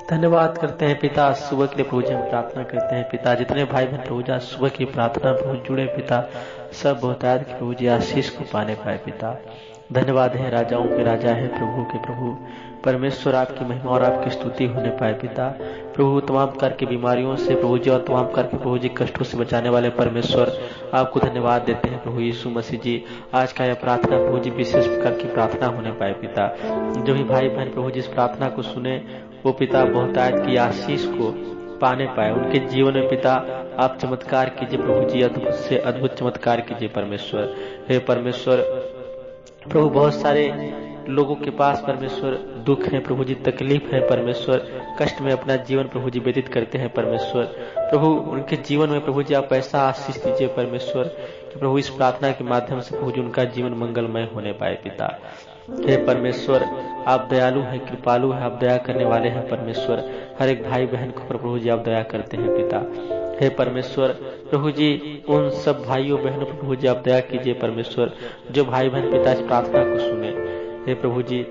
धन्यवाद करते हैं पिता सुबह के लिए प्रभु जी हम प्रार्थना करते हैं पिता। जितने भाई बहन प्रभु जी आज सुबह की प्रार्थना प्रभु जुड़े पिता, सब बहुतायत के प्रभु जी आशीष को पाने पाए पिता। धन्यवाद है राजाओं के राजा है प्रभु के प्रभु परमेश्वर, आपकी महिमा और आपकी स्तुति होने पाए पिता। प्रभु तमाम प्रकार की बीमारियों से प्रभु जी और तमाम प्रकार के प्रभु जी कष्टों से बचाने वाले परमेश्वर, आपको धन्यवाद देते हैं प्रभु यीशु मसीह जी। आज का यह प्रार्थना प्रभु जी विशेष प्रकार की प्रार्थना होने पाए पिता। जो भी भाई बहन प्रभु जी इस प्रार्थना को सुने वो पिता बहुतायत की आशीष को पाने पाए। उनके जीवन में पिता आप चमत्कार कीजिए प्रभु जी, अद्भुत से अद्भुत चमत्कार कीजिए परमेश्वर। हे परमेश्वर प्रभु, बहुत सारे लोगों के पास परमेश्वर दुख है प्रभु जी, तकलीफ है परमेश्वर, कष्ट में अपना जीवन प्रभु जी व्यतीत करते हैं परमेश्वर। प्रभु उनके जीवन में प्रभु जी आप ऐसा आशीष दीजिए परमेश्वर कि प्रभु इस प्रार्थना के माध्यम से प्रभु जी उनका जीवन मंगलमय होने पाए पिता। हे परमेश्वर आप दयालु हैं, कृपालु हैं, आप दया करने वाले हैं परमेश्वर। हर एक भाई बहन को प्रभु जी आप दया करते हैं पिता। हे परमेश्वर प्रभु जी उन सब भाइयों बहनों पर प्रभु जी आप दया कीजिए परमेश्वर, जो भाई बहन पिता इस प्रार्थना को सुने। हे प्रभु जी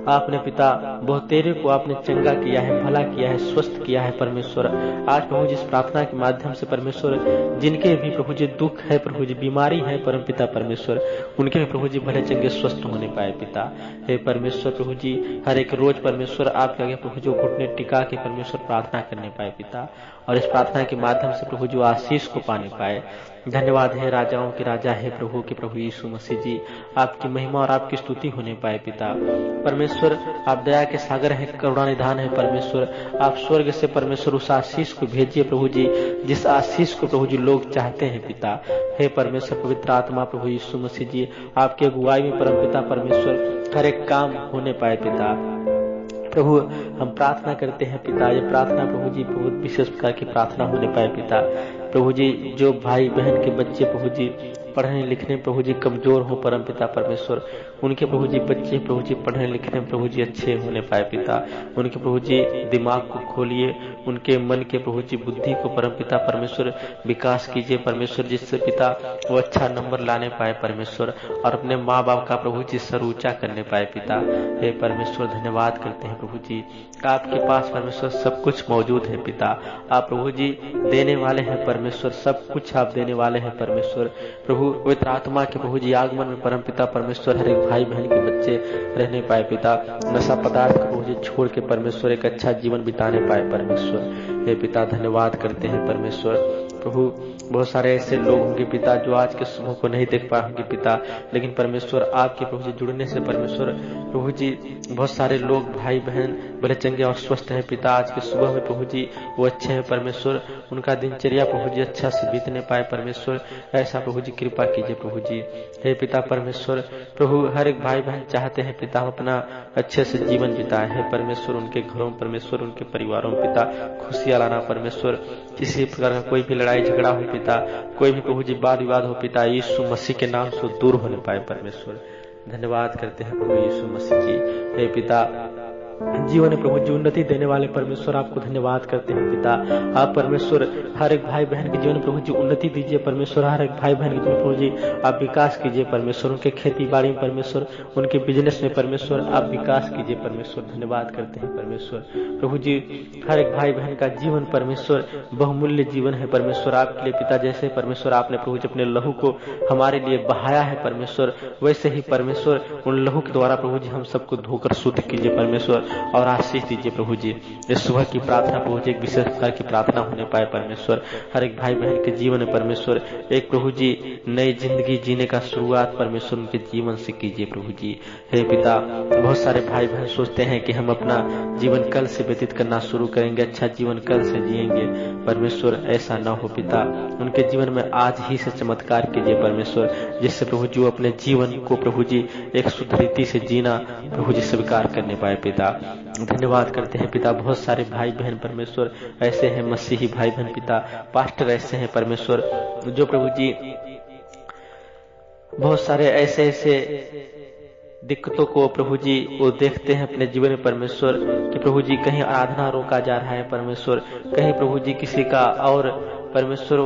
आपने पिता बहुतेरे को आपने चंगा किया है, भला किया है, स्वस्थ किया है परमेश्वर। आज प्रभु जी इस प्रार्थना के माध्यम से परमेश्वर जिनके भी प्रभु जी दुख है प्रभु जी, बीमारी है परम पिता परमेश्वर, उनके भी प्रभु जी भले चंगे स्वस्थ होने पाए पिता। हे परमेश्वर प्रभु जी हर एक रोज परमेश्वर आपके आगे प्रभु जी घुटने टिका के परमेश्वर प्रार्थना करने पाए पिता, और इस प्रार्थना के माध्यम से प्रभु जी आशीष को पाने पाए। धन्यवाद है राजाओं के राजा है प्रभु के प्रभु यीशु मसीह जी, आपकी महिमा और आपकी स्तुति होने पाए पिता। परमेश्वर आप दया के सागर है, करुणा निधान है परमेश्वर। आप स्वर्ग से परमेश्वर उस आशीष को भेजिए प्रभु जी, जिस आशीष को प्रभु जी लोग चाहते हैं पिता। हे परमेश्वर पवित्र आत्मा प्रभु यीशु मसीह जी आपकी अगुवाई में परम पिता परमेश्वर हर एक काम होने पाए पिता। प्रभु हम प्रार्थना करते हैं पिता, ये प्रार्थना प्रभु जी बहुत विशेष प्रकार की प्रार्थना होने पाए पिता। प्रभु जी जो भाई बहन के बच्चे प्रभु जी पढ़ने लिखने प्रभु जी कमजोर हो परम पिता परमेश्वर, उनके प्रभु जी बच्चे प्रभु जी पढ़ने लिखने प्रभु जी अच्छे होने पाए पिता। उनके प्रभु जी दिमाग को खोलिए, उनके मन के प्रभु जी बुद्धि को परम पिता परमेश्वर विकास कीजिए परमेश्वर, जिससे पिता वो अच्छा नंबर लाने पाए परमेश्वर, और अपने माँ बाप का प्रभु जी सर ऊंचा करने पाए पिता। हे परमेश्वर धन्यवाद करते हैं प्रभु जी, आपके पास परमेश्वर सब कुछ मौजूद है पिता। आप प्रभु जी देने वाले हैं परमेश्वर, सब कुछ आप देने वाले हैं परमेश्वर। प्रभु पवित्र आत्मा के प्रभु जी आगमन में परम पिता परमेश्वर हर एक भाई बहन के बच्चे रहने पाए पिता। नशा पदार्थ को प्रभु जी छोड़ के परमेश्वर एक अच्छा जीवन बिताने पाए परमेश्वर। हे पिता धन्यवाद करते हैं परमेश्वर। प्रभु बहुत सारे ऐसे लोग होंगे पिता जो आज के सुबह को नहीं देख पाए होंगे पिता, लेकिन परमेश्वर आपके प्रभु जी जुड़ने से परमेश्वर प्रभु जी बहुत सारे लोग भाई बहन बड़े चंगे और स्वस्थ हैं पिता। आज के सुबह में प्रभु जी वो अच्छे हैं परमेश्वर, उनका दिनचर्या प्रभु जी अच्छा से बीतने पाए परमेश्वर, ऐसा प्रभु जी कृपा कीजिए प्रभु जी। हे पिता परमेश्वर प्रभु हर एक भाई बहन चाहते हैं पिता अपना अच्छे से जीवन बिताए है परमेश्वर, उनके घरों में परमेश्वर, उनके परिवारों में पिता खुशियां लाना परमेश्वर। किसी प्रकार का कोई भी लड़ाई झगड़ा हो पिता, कोई भी प्रभु जी वाद विवाद हो पिता, यीशु मसीह के नाम से दूर होने पाए परमेश्वर। धन्यवाद करते हैं प्रभु यीशु मसीह जी। हे पिता जीवन में प्रभु जी उन्नति देने वाले परमेश्वर आपको धन्यवाद करते हैं पिता। आप परमेश्वर हर एक भाई बहन के जीवन में प्रभु जी उन्नति दीजिए परमेश्वर, हर एक भाई बहन के जीवन में प्रभु जी आप विकास कीजिए परमेश्वर, उनके खेती बाड़ी में परमेश्वर, उनके बिजनेस में परमेश्वर आप विकास कीजिए परमेश्वर। धन्यवाद करते हैं परमेश्वर। प्रभु जी हर एक भाई बहन का जीवन परमेश्वर बहुमूल्य जीवन है परमेश्वर आपके लिए पिता। जैसे परमेश्वर आपने प्रभु जी अपने लहू को हमारे लिए बहाया है परमेश्वर, वैसे ही परमेश्वर उन लहू के द्वारा प्रभु जी हम सबको धोकर शुद्ध कीजिए परमेश्वर और आशीष दीजिए प्रभु जी। इस सुबह की प्रार्थना प्रभु जी एक विशेष प्रकार की प्रार्थना होने पाए परमेश्वर, हर एक भाई बहन के जीवन में परमेश्वर एक प्रभु जी नई जिंदगी जीने का शुरुआत परमेश्वर उनके जीवन से कीजिए प्रभु जी। हे पिता बहुत सारे भाई बहन सोचते हैं कि हम अपना जीवन कल से व्यतीत करना शुरू करेंगे, अच्छा जीवन कल से जिएंगे परमेश्वर, ऐसा न हो पिता। उनके जीवन में आज ही से चमत्कार कीजिए परमेश्वर, जिससे प्रभु जी अपने जीवन को प्रभु जी एक शुद्ध रीति से जीना प्रभु जी स्वीकार करने पाए पिता। धन्यवाद करते हैं पिता। बहुत सारे भाई बहन परमेश्वर ऐसे हैं, मसीही भाई बहन पिता, पास्टर ऐसे हैं परमेश्वर, जो प्रभु जी बहुत सारे ऐसे दिक्कतों को प्रभु जी वो देखते हैं अपने जीवन में परमेश्वर कि प्रभु जी कहीं आराधना रोका जा रहा है परमेश्वर, कहीं प्रभु जी किसी का और परमेश्वर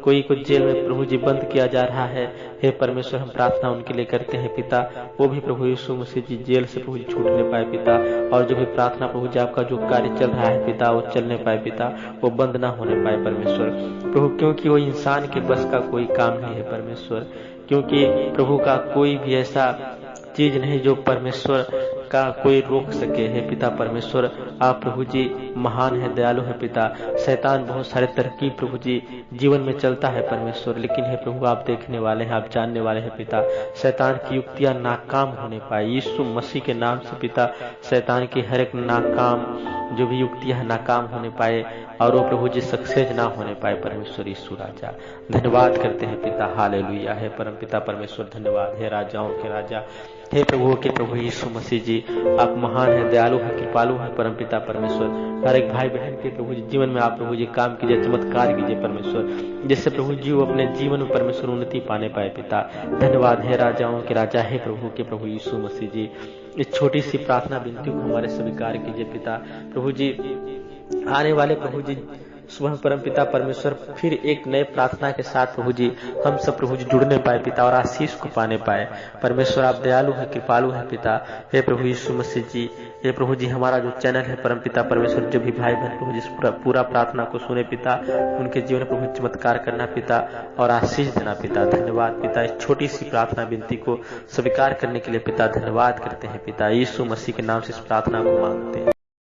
कोई को जेल में प्रभु जी बंद किया जा रहा है, हे परमेश्वर हम प्रार्थना उनके लिए करते हैं पिता, वो भी प्रभु यीशु मसीह जी जेल से प्रभु जी छूटने पाए पिता, और जो भी प्रार्थना प्रभु जी आपका जो कार्य चल रहा है पिता वो चलने पाए पिता, वो बंद ना होने पाए परमेश्वर प्रभु, क्योंकि वो इंसान के बस का कोई काम नहीं है परमेश्वर, क्योंकि प्रभु का कोई भी ऐसा चीज नहीं जो परमेश्वर का कोई रोक सके है पिता परमेश्वर। आप प्रभु जी महान है, दयालु है पिता। शैतान बहुत सारे तरकीब प्रभु जी जीवन में चलता है परमेश्वर, लेकिन हे प्रभु आप देखने वाले हैं, आप जानने वाले हैं पिता। शैतान की युक्तियां नाकाम होने पाए यीशु मसीह के नाम से पिता, शैतान की हर एक नाकाम जो भी युक्तियां नाकाम होने पाए और वो प्रभु जी सक्सेस ना होने पाए परमेश्वर यीशु राजा। धन्यवाद करते हैं पिता, हालेलुया है परम पिता परमेश्वर, धन्यवाद है राजाओं के राजा, हे प्रभु के प्रभु यीशु मसीह जी, आप महान है, दयालु है, कृपालु है परम पिता परमेश्वर। हर एक भाई बहन के प्रभु जी जीवन में आप प्रभु जी काम कीजिए, चमत्कार कीजिए परमेश्वर, जिससे प्रभु जी वो अपने जीवन में परमेश्वर उन्नति पाने पाए पिता। धन्यवाद है राजाओं के राजा, हे प्रभु के प्रभु यीशु मसीह जी। इस छोटी सी प्रार्थना विनती को हमारे स्वीकार कीजिए पिता प्रभु जी। आने वाले प्रभु जी सुबह परम पिता परमेश्वर फिर एक नए प्रार्थना के साथ प्रभु जी हम सब प्रभु जी जुड़ने पाए पिता और आशीष को पाने पाए परमेश्वर। आप दयालु है, कृपालु है पिता, हे प्रभु यीशु मसीह जी। हे प्रभु जी हमारा जो चैनल है परम पिता परमेश्वर, जो भी भाई बहन प्रभु जी पूरा प्रार्थना को सुने पिता, उनके जीवन में प्रभु चमत्कार करना पिता और आशीष देना पिता। धन्यवाद पिता, इस छोटी सी प्रार्थना विनती को स्वीकार करने के लिए पिता धन्यवाद करते हैं पिता, यीशु मसीह के नाम से इस प्रार्थना को मांगते हैं।